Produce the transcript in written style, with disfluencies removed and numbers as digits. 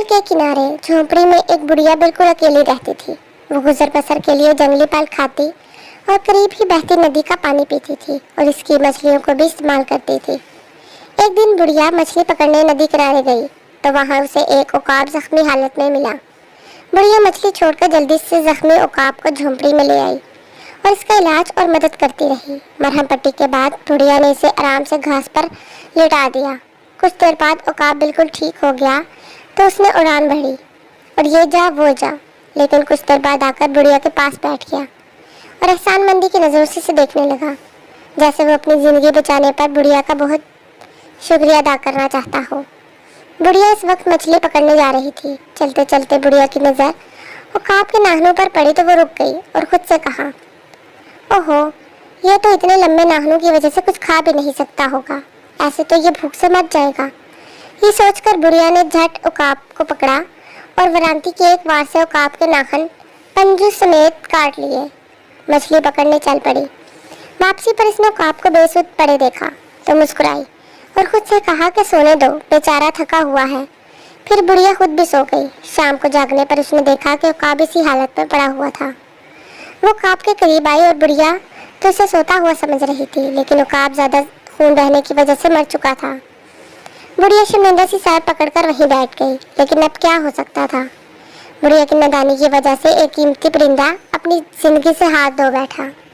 के किनारे झोंपड़ी में एक बुढ़िया बिल्कुल अकेली रहती थी। वो गुजर बसर के लिए जंगली फल खाती और करीब ही बहती नदी का पानी पीती थी और इसकी मछलियों को भी इस्तेमाल करती थी। एक दिन बुढ़िया मछली पकड़ने नदी किनारे गई तो वहां उसे एक उकाब जख्मी हालत में मिला। बुढ़िया मछली छोड़कर जल्दी से जख्मी उकाब को झोंपड़ी में ले आई और इसका इलाज और मदद करती रही। मरहम पट्टी के बाद बुढ़िया ने इसे आराम से घास पर लेटा दिया। कुछ देर बाद उकाब बिल्कुल ठीक हो गया तो उसने उड़ान भरी और ये जा वो जा, लेकिन कुछ देर बाद आकर बुढ़िया के पास बैठ गया और एहसानमंदी की नज़रों से देखने लगा, जैसे वो अपनी ज़िंदगी बचाने पर बुढ़िया का बहुत शुक्रिया अदा करना चाहता हो। बुढ़िया इस वक्त मछली पकड़ने जा रही थी। चलते चलते बुढ़िया की नज़र उकाब के नाखूनों पर पड़ी तो वो रुक गई और खुद से कहा, ओहो, ये तो इतने लंबे नाखूनों की वजह से कुछ खा भी नहीं सकता होगा, ऐसे तो ये भूख से मर जाएगा। ये सोचकर बुढ़िया ने झट उकाब को पकड़ा और वरांती के एक वार से उकाब के नाखून पंजों समेत काट लिए। मछली पकड़ने चल पड़ी। वापसी पर इसने उकाब को बेसुध पड़े देखा तो मुस्कुराई और खुद से कहा कि सोने दो, बेचारा थका हुआ है। फिर बुढ़िया खुद भी सो गई। शाम को जागने पर उसने देखा कि उकाब इसी हालत में पड़ा हुआ था। वो उकाब के करीब आई और बुढ़िया तो उसे सोता हुआ समझ रही थी, लेकिन उकाब ज्यादा खून बहने की वजह से मर चुका था। बुढ़िया शर्मिंदा सी सर पकड़कर वहीं बैठ गई, लेकिन अब क्या हो सकता था। बुढ़िया की नादानी की वजह से एक कीमती परिंदा अपनी जिंदगी से हाथ धो बैठा।